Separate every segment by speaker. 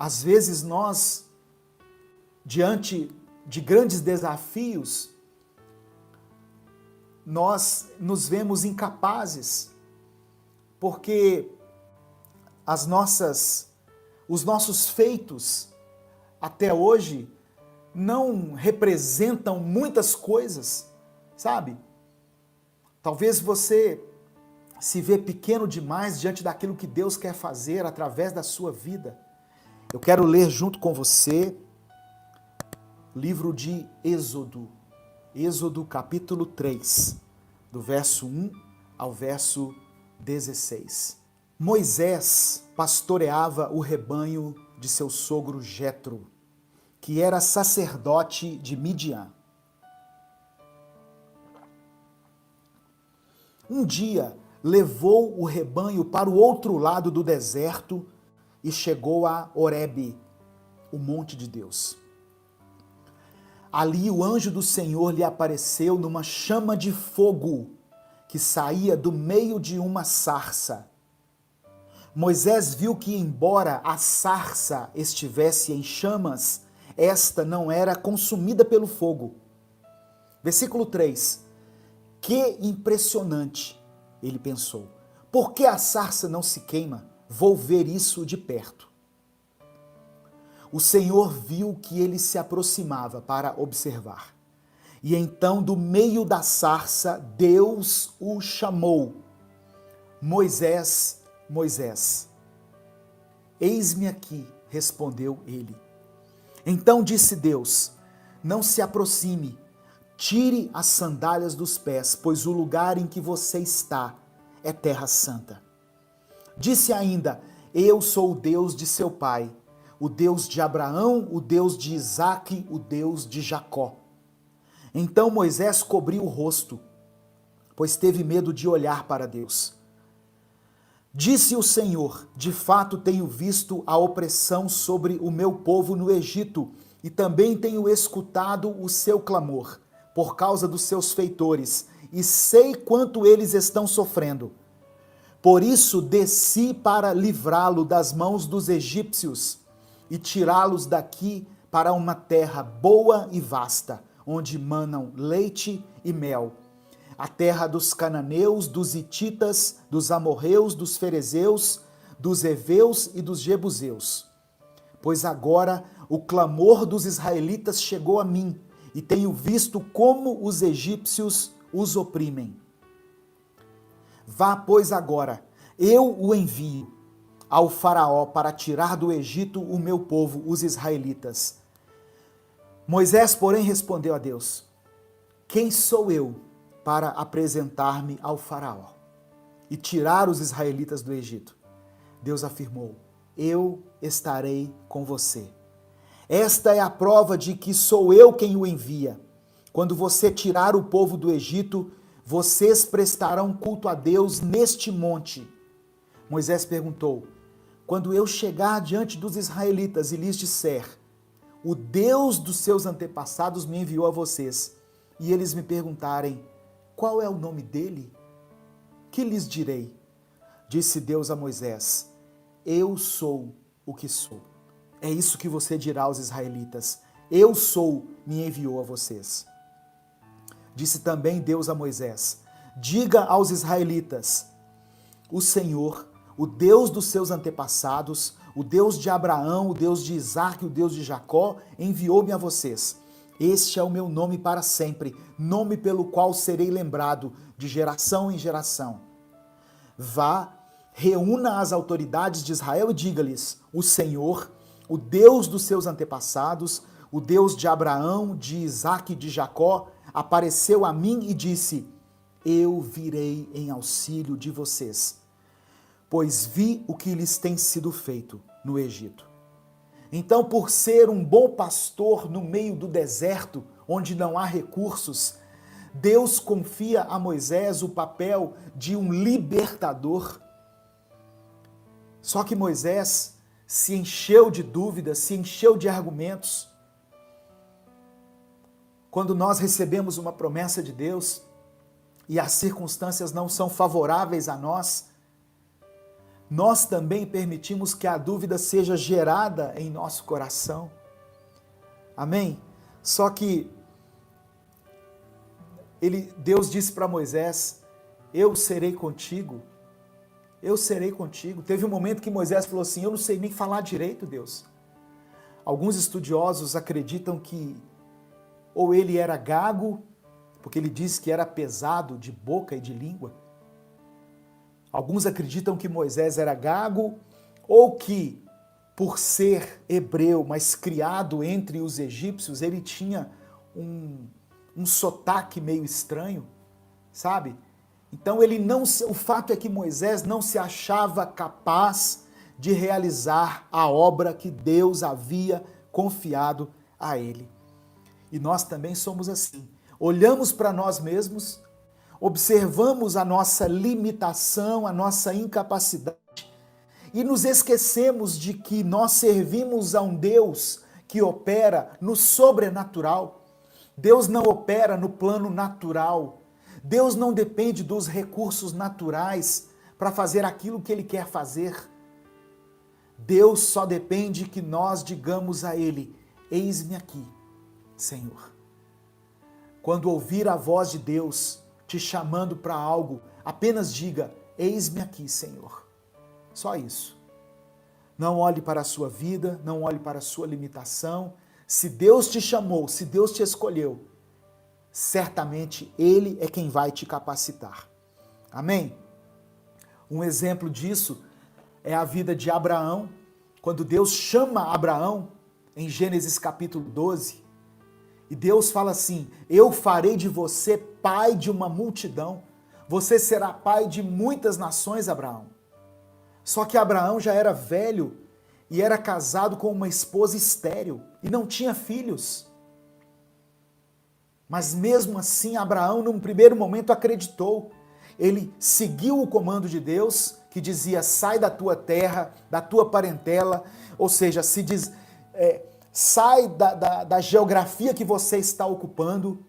Speaker 1: Às vezes nós, diante de grandes desafios, nós nos vemos incapazes, porque os nossos feitos até hoje não representam muitas coisas, sabe? Talvez você se vê pequeno demais diante daquilo que Deus quer fazer através da sua vida. Eu quero ler junto com você o livro de Êxodo, Êxodo capítulo 3, do verso 1 ao verso 16. Moisés pastoreava o rebanho de seu sogro Jetro, que era sacerdote de Midian. Um dia levou o rebanho para o outro lado do deserto e chegou a Horebe, o monte de Deus. Ali o anjo do Senhor lhe apareceu numa chama de fogo que saía do meio de uma sarça. Moisés viu que, embora a sarça estivesse em chamas, esta não era consumida pelo fogo. Versículo 3. Que impressionante, ele pensou. Por que a sarça não se queima? Vou ver isso de perto. O Senhor viu que ele se aproximava para observar. E então, do meio da sarça, Deus o chamou. Moisés, Moisés. Eis-me aqui, respondeu ele. Então disse Deus, não se aproxime, tire as sandálias dos pés, pois o lugar em que você está é terra santa. Disse ainda, eu sou o Deus de seu pai, o Deus de Abraão, o Deus de Isaque, o Deus de Jacó. Então Moisés cobriu o rosto, pois teve medo de olhar para Deus. Disse o Senhor, de fato tenho visto a opressão sobre o meu povo no Egito, e também tenho escutado o seu clamor, por causa dos seus feitores, e sei quanto eles estão sofrendo. Por isso desci para livrá-lo das mãos dos egípcios e tirá-los daqui para uma terra boa e vasta, onde manam leite e mel, a terra dos cananeus, dos hititas, dos amorreus, dos ferezeus, dos heveus e dos jebuseus. Pois agora o clamor dos israelitas chegou a mim, e tenho visto como os egípcios os oprimem. Vá, pois, agora, eu o envio ao faraó para tirar do Egito o meu povo, os israelitas. Moisés, porém, respondeu a Deus, quem sou eu para apresentar-me ao faraó e tirar os israelitas do Egito? Deus afirmou, eu estarei com você. Esta é a prova de que sou eu quem o envia. Quando você tirar o povo do Egito, vocês prestarão culto a Deus neste monte. Moisés perguntou, quando eu chegar diante dos israelitas e lhes disser, o Deus dos seus antepassados me enviou a vocês, e eles me perguntarem, qual é o nome dele? Que lhes direi? Disse Deus a Moisés, eu sou o que sou. É isso que você dirá aos israelitas, eu sou, me enviou a vocês. Disse também Deus a Moisés, diga aos israelitas, o Senhor, o Deus dos seus antepassados, o Deus de Abraão, o Deus de Isaque, o Deus de Jacó, enviou-me a vocês. Este é o meu nome para sempre, nome pelo qual serei lembrado de geração em geração. Vá, reúna as autoridades de Israel e diga-lhes, o Senhor, o Deus dos seus antepassados, o Deus de Abraão, de Isaque e de Jacó, apareceu a mim e disse, eu virei em auxílio de vocês, pois vi o que lhes tem sido feito no Egito. Então, por ser um bom pastor no meio do deserto, onde não há recursos, Deus confia a Moisés o papel de um libertador. Só que Moisés se encheu de dúvidas, se encheu de argumentos. Quando nós recebemos uma promessa de Deus e as circunstâncias não são favoráveis a nós, nós também permitimos que a dúvida seja gerada em nosso coração. Amém? Só que Deus disse para Moisés, eu serei contigo. Eu serei contigo. Teve um momento que Moisés falou assim, eu não sei nem falar direito, Deus. Alguns estudiosos acreditam que ou ele era gago, porque ele disse que era pesado de boca e de língua. Alguns acreditam que Moisés era gago, ou que, por ser hebreu, mas criado entre os egípcios, ele tinha um sotaque meio estranho, sabe? Então o fato é que Moisés não se achava capaz de realizar a obra que Deus havia confiado a ele. E nós também somos assim. Olhamos para nós mesmos, observamos a nossa limitação, a nossa incapacidade e nos esquecemos de que nós servimos a um Deus que opera no sobrenatural. Deus não opera no plano natural. Deus não depende dos recursos naturais para fazer aquilo que Ele quer fazer. Deus só depende que nós digamos a Ele, eis-me aqui, Senhor. Quando ouvir a voz de Deus te chamando para algo, apenas diga, eis-me aqui, Senhor. Só isso. Não olhe para a sua vida, não olhe para a sua limitação. Se Deus te chamou, se Deus te escolheu, certamente Ele é quem vai te capacitar. Amém? Um exemplo disso é a vida de Abraão. Quando Deus chama Abraão, em Gênesis capítulo 12, e Deus fala assim, eu farei de você pai de uma multidão, você será pai de muitas nações, Abraão. Só que Abraão já era velho e era casado com uma esposa estéril e não tinha filhos. Mas mesmo assim, Abraão, num primeiro momento, acreditou. Ele seguiu o comando de Deus, que dizia, sai da tua terra, da tua parentela, ou seja, sai da geografia que você está ocupando,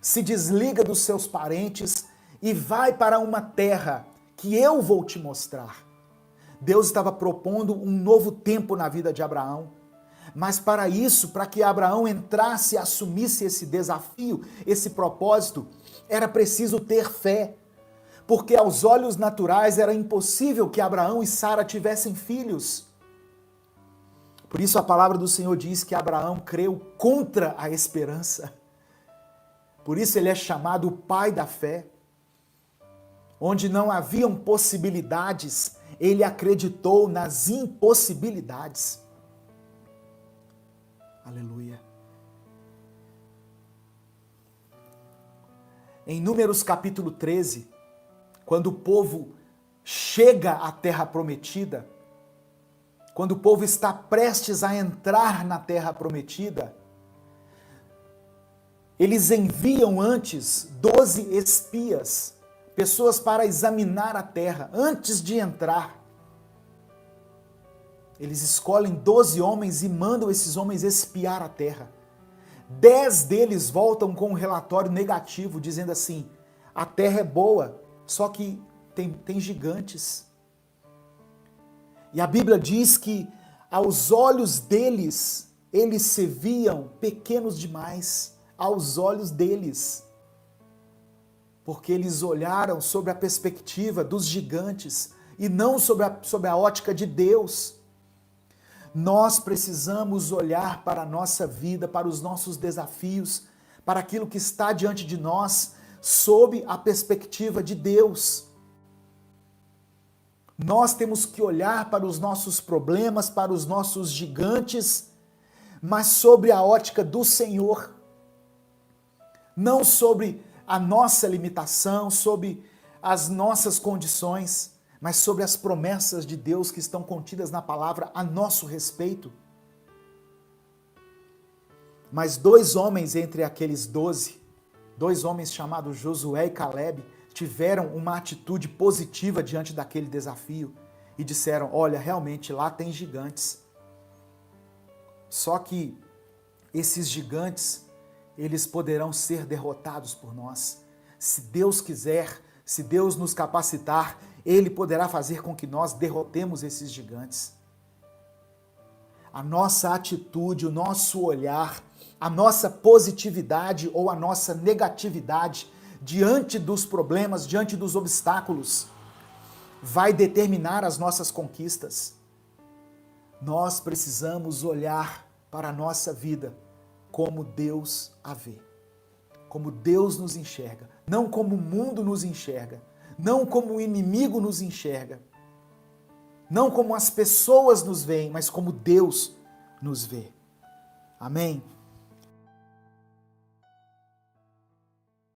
Speaker 1: se desliga dos seus parentes e vai para uma terra que eu vou te mostrar. Deus estava propondo um novo tempo na vida de Abraão. Mas para isso, para que Abraão entrasse e assumisse esse desafio, esse propósito, era preciso ter fé. Porque aos olhos naturais era impossível que Abraão e Sara tivessem filhos. Por isso a palavra do Senhor diz que Abraão creu contra a esperança. Por isso ele é chamado o pai da fé. Onde não haviam possibilidades, ele acreditou nas impossibilidades. Aleluia. Em Números capítulo 13, quando o povo chega à terra prometida, quando o povo está prestes a entrar na terra prometida, eles enviam antes 12 espias, pessoas para examinar a terra, antes de entrar. Eles escolhem 12 homens e mandam esses homens espiar a terra. 10 deles voltam com um relatório negativo, dizendo assim, a terra é boa, só que tem gigantes. E a Bíblia diz que aos olhos deles, eles se viam pequenos demais, aos olhos deles. Porque eles olharam sobre a perspectiva dos gigantes e não sobre a ótica de Deus. Nós precisamos olhar para a nossa vida, para os nossos desafios, para aquilo que está diante de nós, sob a perspectiva de Deus. Nós temos que olhar para os nossos problemas, para os nossos gigantes, mas sobre a ótica do Senhor. Não sobre a nossa limitação, sobre as nossas condições, mas sobre as promessas de Deus que estão contidas na palavra a nosso respeito. Mas 2 homens entre aqueles 12, 2 homens chamados Josué e Caleb, tiveram uma atitude positiva diante daquele desafio e disseram, olha, realmente lá tem gigantes. Só que esses gigantes, eles poderão ser derrotados por nós. Se Deus quiser, Se Deus nos capacitar, Ele poderá fazer com que nós derrotemos esses gigantes. A nossa atitude, o nosso olhar, a nossa positividade ou a nossa negatividade diante dos problemas, diante dos obstáculos, vai determinar as nossas conquistas. Nós precisamos olhar para a nossa vida como Deus a vê, como Deus nos enxerga, não como o mundo nos enxerga, não como o inimigo nos enxerga, não como as pessoas nos veem, mas como Deus nos vê. Amém?